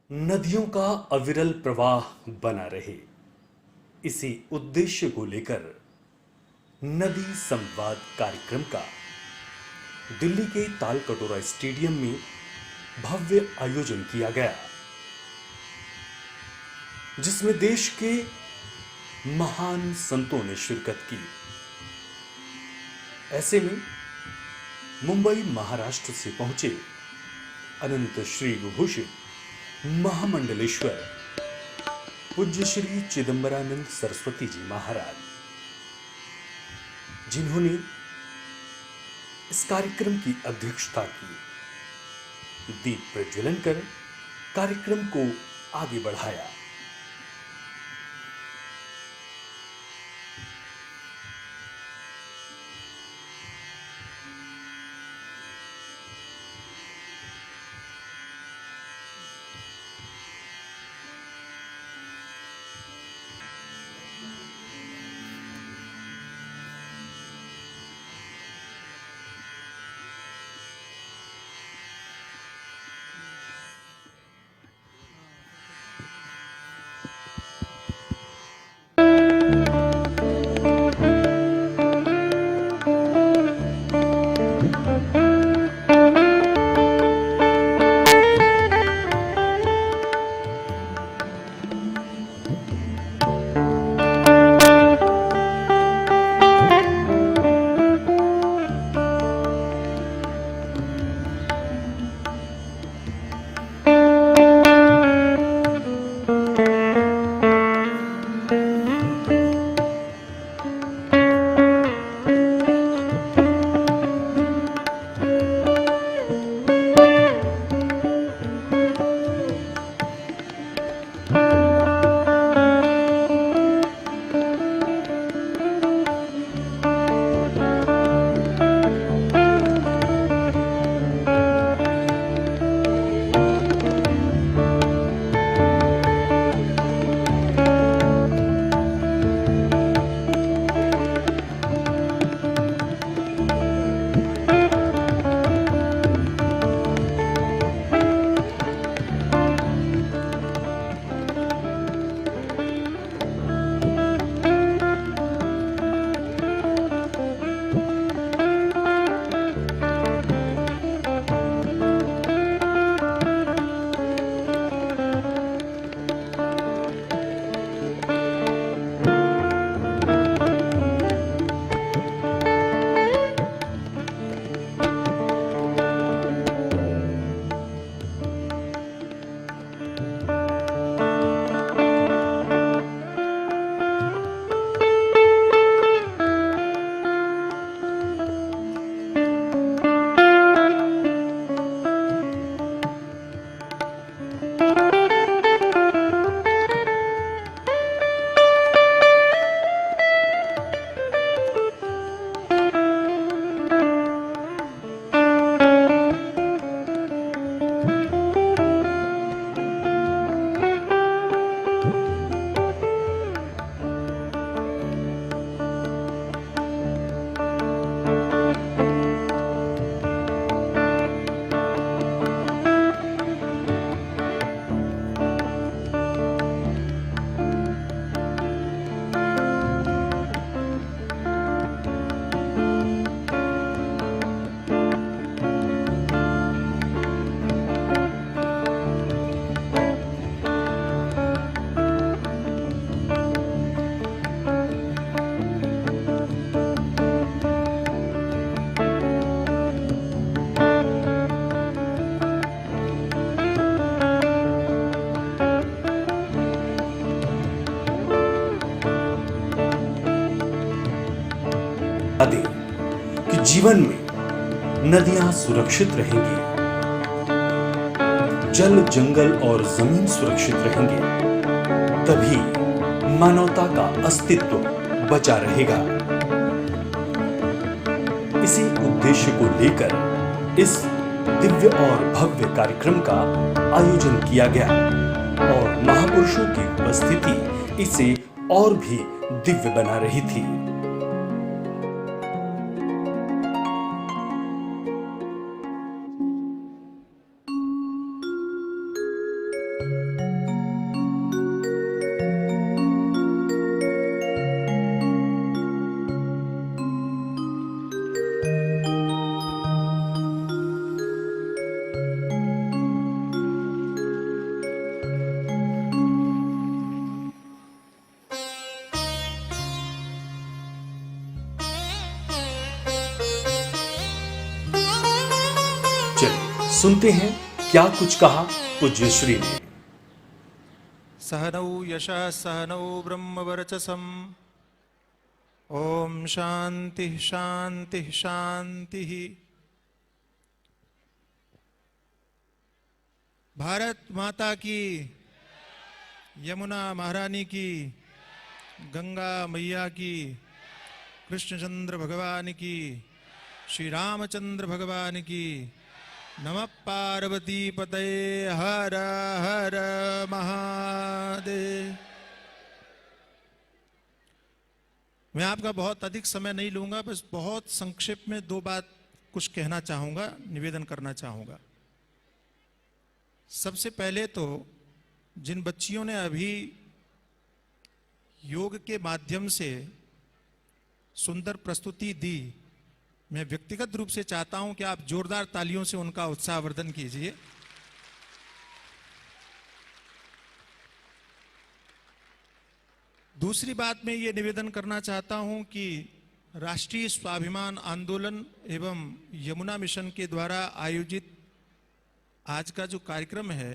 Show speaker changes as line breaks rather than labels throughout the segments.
नदियों का अविरल प्रवाह बना रहे, इसी उद्देश्य को लेकर नदी संवाद कार्यक्रम का दिल्ली के तालकटोरा स्टेडियम में भव्य आयोजन किया गया, जिसमें देश के महान संतों ने शिरकत की। ऐसे में मुंबई महाराष्ट्र से पहुंचे अनंत श्री विभूषित महामंडलेश्वर पूज्य श्री चिदंबरानंद सरस्वती जी महाराज, जिन्होंने इस कार्यक्रम की अध्यक्षता की, दीप प्रज्वलन कर कार्यक्रम को आगे बढ़ाया। कि जीवन में नदियां सुरक्षित रहेंगी, जल, जंगल और जमीन सुरक्षित रहेंगे, तभी मानवता का अस्तित्व बचा रहेगा। इसी उद्देश्य को लेकर इस दिव्य और भव्य कार्यक्रम का आयोजन किया गया और महापुरुषों की उपस्थिति इसे और भी दिव्य बना रही थी। चलिए सुनते हैं क्या कुछ कहा पूज्य श्री ने।
सहनौ यशः सहनौ ब्रह्मवर्चसं ओम शांति शांति शांति। भारत माता की, यमुना महारानी की, गंगा मैया की, कृष्णचंद्र भगवान की, श्री रामचंद्र भगवान की, नमः पार्वती पतये हर हर महादेव। मैं आपका बहुत अधिक समय नहीं लूंगा, बस बहुत संक्षेप में दो बात कुछ कहना चाहूंगा, निवेदन करना चाहूंगा। सबसे पहले तो जिन बच्चियों ने अभी योग के माध्यम से सुंदर प्रस्तुति दी, मैं व्यक्तिगत रूप से चाहता हूं कि आप जोरदार तालियों से उनका उत्साहवर्धन कीजिए। दूसरी बात मैं ये निवेदन करना चाहता हूं कि राष्ट्रीय स्वाभिमान आंदोलन एवं यमुना मिशन के द्वारा आयोजित आज का जो कार्यक्रम है,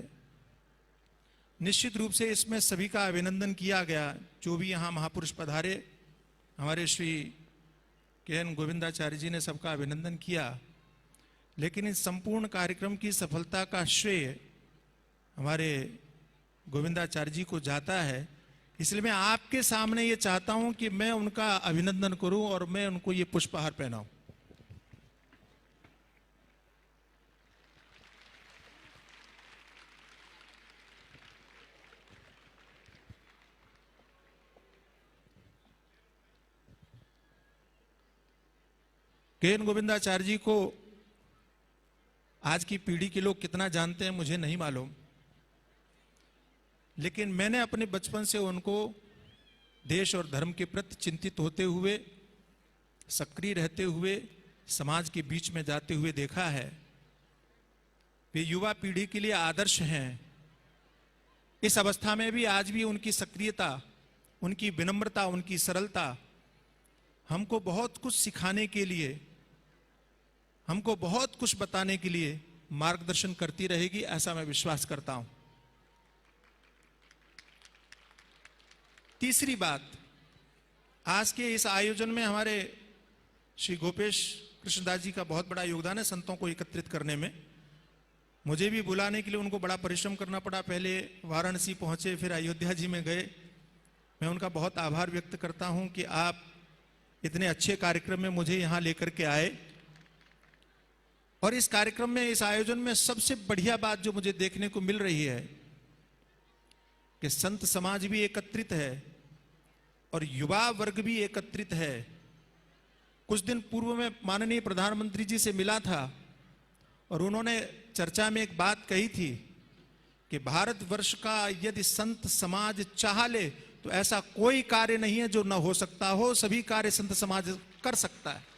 निश्चित रूप से इसमें सभी का अभिनंदन किया गया। जो भी यहाँ महापुरुष पधारे, हमारे श्री के.एन. गोविंदाचार्य जी ने सबका अभिनंदन किया, लेकिन इस संपूर्ण कार्यक्रम की सफलता का श्रेय हमारे गोविंदाचार्य जी को जाता है। इसलिए मैं आपके सामने ये चाहता हूं कि मैं उनका अभिनंदन करूं और मैं उनको ये पुष्पहार पहनाऊं। के.एन. गोविंदाचार्य जी को आज की पीढ़ी के लोग कितना जानते हैं मुझे नहीं मालूम, लेकिन मैंने अपने बचपन से उनको देश और धर्म के प्रति चिंतित होते हुए, सक्रिय रहते हुए, समाज के बीच में जाते हुए देखा है। वे युवा पीढ़ी के लिए आदर्श हैं। इस अवस्था में भी आज भी उनकी सक्रियता, उनकी विनम्रता, उनकी सरलता हमको बहुत कुछ सिखाने के लिए, हमको बहुत कुछ बताने के लिए मार्गदर्शन करती रहेगी, ऐसा मैं विश्वास करता हूं। तीसरी बात, आज के इस आयोजन में हमारे श्री गोपेश कृष्णदास जी का बहुत बड़ा योगदान है संतों को एकत्रित करने में। मुझे भी बुलाने के लिए उनको बड़ा परिश्रम करना पड़ा। पहले वाराणसी पहुंचे, फिर अयोध्या जी में गए। मैं उनका बहुत आभार व्यक्त करता हूं कि आप इतने अच्छे कार्यक्रम में मुझे यहां लेकर के आए। और इस कार्यक्रम में, इस आयोजन में सबसे बढ़िया बात जो मुझे देखने को मिल रही है कि संत समाज भी एकत्रित है और युवा वर्ग भी एकत्रित है। कुछ दिन पूर्व में माननीय प्रधानमंत्री जी से मिला था और उन्होंने चर्चा में एक बात कही थी कि भारतवर्ष का यदि संत समाज चाह ले तो ऐसा कोई कार्य नहीं है जो न हो सकता हो, सभी कार्य संत समाज कर सकता है।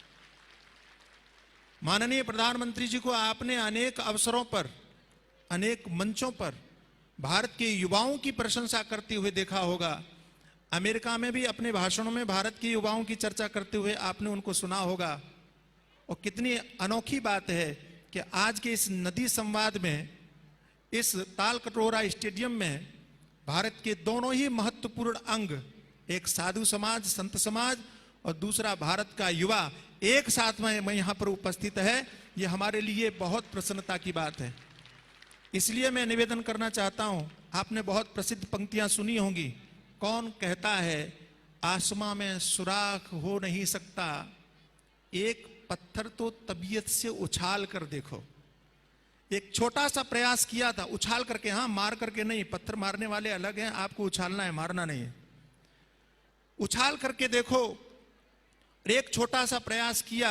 माननीय प्रधानमंत्री जी को आपने अनेक अवसरों पर, अनेक मंचों पर भारत के युवाओं की प्रशंसा करते हुए देखा होगा। अमेरिका में भी अपने भाषणों में भारत के युवाओं की चर्चा करते हुए आपने उनको सुना होगा। और कितनी अनोखी बात है कि आज के इस नदी संवाद में, इस तालकटोरा स्टेडियम में भारत के दोनों ही महत्वपूर्ण अंग, एक साधु समाज, संत समाज और दूसरा भारत का युवा एक साथ में यहाँ पर उपस्थित है। ये हमारे लिए बहुत प्रसन्नता की बात है। इसलिए मैं निवेदन करना चाहता हूँ, आपने बहुत प्रसिद्ध पंक्तियां सुनी होंगी। कौन कहता है आसमां में सुराख हो नहीं सकता, एक पत्थर तो तबीयत से उछाल कर देखो। एक छोटा सा प्रयास किया था, उछाल करके, हाँ मार करके नहीं, पत्थर मारने वाले अलग हैं, आपको उछालना है, मारना नहीं है। उछाल करके देखो। एक छोटा सा प्रयास किया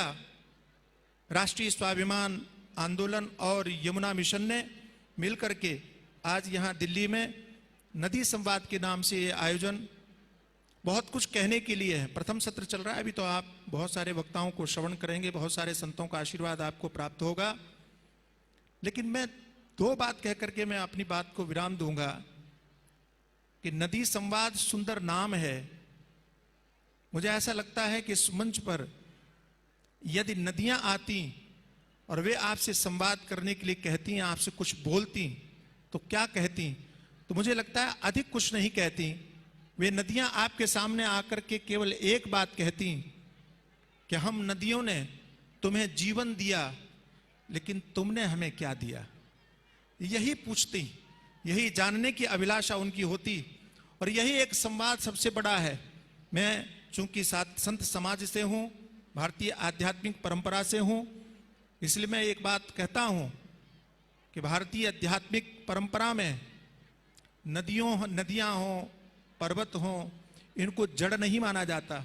राष्ट्रीय स्वाभिमान आंदोलन और यमुना मिशन ने मिलकर के। आज यहाँ दिल्ली में नदी संवाद के नाम से ये आयोजन बहुत कुछ कहने के लिए है। प्रथम सत्र चल रहा है, अभी तो आप बहुत सारे वक्ताओं को श्रवण करेंगे, बहुत सारे संतों का आशीर्वाद आपको प्राप्त होगा। लेकिन मैं दो बात कह करके मैं अपनी बात को विराम दूंगा कि नदी संवाद सुंदर नाम है। मुझे ऐसा लगता है कि इस मंच पर यदि नदियां आती और वे आपसे संवाद करने के लिए कहती, आपसे कुछ बोलती, तो क्या कहती? तो मुझे लगता है अधिक कुछ नहीं कहती। वे नदियां आपके सामने आकर के केवल एक बात कहती कि हम नदियों ने तुम्हें जीवन दिया, लेकिन तुमने हमें क्या दिया? यही पूछती, यही जानने की अभिलाषा उनकी होती। और यही एक संवाद सबसे बड़ा है। मैं चूंकि संत समाज से हूं, भारतीय आध्यात्मिक परंपरा से हूं, इसलिए मैं एक बात कहता हूं कि भारतीय आध्यात्मिक परंपरा में नदियां हों, पर्वत हों, इनको जड़ नहीं माना जाता।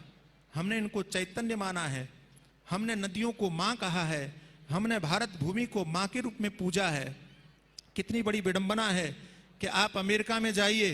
हमने इनको चैतन्य माना है। हमने नदियों को माँ कहा है। हमने भारत भूमि को माँ के रूप में पूजा है। कितनी बड़ी विडंबना है कि आप अमेरिका में जाइए,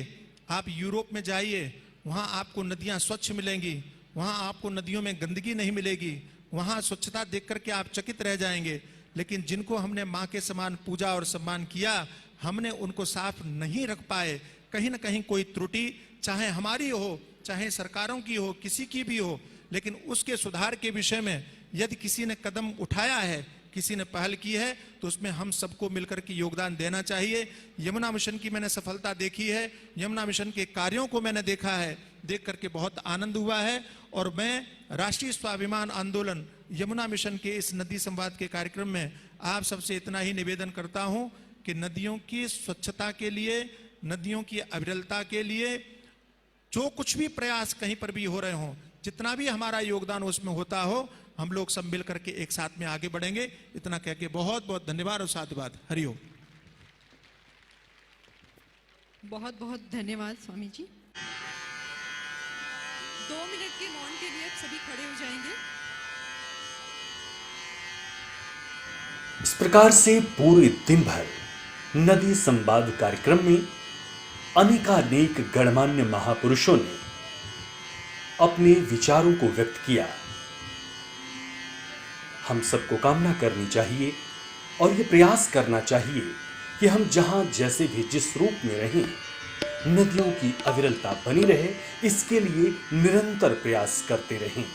आप यूरोप में जाइए, वहाँ आपको नदियाँ स्वच्छ मिलेंगी, वहाँ आपको नदियों में गंदगी नहीं मिलेगी, वहाँ स्वच्छता देख करके आप चकित रह जाएंगे। लेकिन जिनको हमने माँ के समान पूजा और सम्मान किया, हमने उनको साफ नहीं रख पाए। कहीं ना कहीं कोई त्रुटि, चाहे हमारी हो, चाहे सरकारों की हो, किसी की भी हो, लेकिन उसके सुधार के विषय में यदि किसी ने कदम उठाया है, किसी ने पहल की है, तो उसमें हम सबको मिलकर के योगदान देना चाहिए। यमुना मिशन की मैंने सफलता देखी है, यमुना मिशन के कार्यों को मैंने देखा है, देख करके बहुत आनंद हुआ है। और मैं राष्ट्रीय स्वाभिमान आंदोलन यमुना मिशन के इस नदी संवाद के कार्यक्रम में आप सबसे इतना ही निवेदन करता हूं कि नदियों की स्वच्छता के लिए, नदियों की अविरलता के लिए जो कुछ भी प्रयास कहीं पर भी हो रहे हों, जितना भी हमारा योगदान उसमें होता हो, हम लोग सब मिल करके एक साथ में आगे बढ़ेंगे। इतना कह के बहुत बहुत धन्यवाद और साधुवाद। हरिओम।
बहुत बहुत धन्यवाद स्वामी जी। 2 मिनट के मौन के लिए आप सभी खड़े हो जाएंगे।
इस प्रकार से पूरे दिन भर नदी संवाद कार्यक्रम में अनेकानेक गणमान्य महापुरुषों ने अपने विचारों को व्यक्त किया। हम सबको कामना करनी चाहिए और ये प्रयास करना चाहिए कि हम जहां जैसे भी जिस रूप में रहें, नदियों की अविरलता बनी रहे, इसके लिए निरंतर प्रयास करते रहें।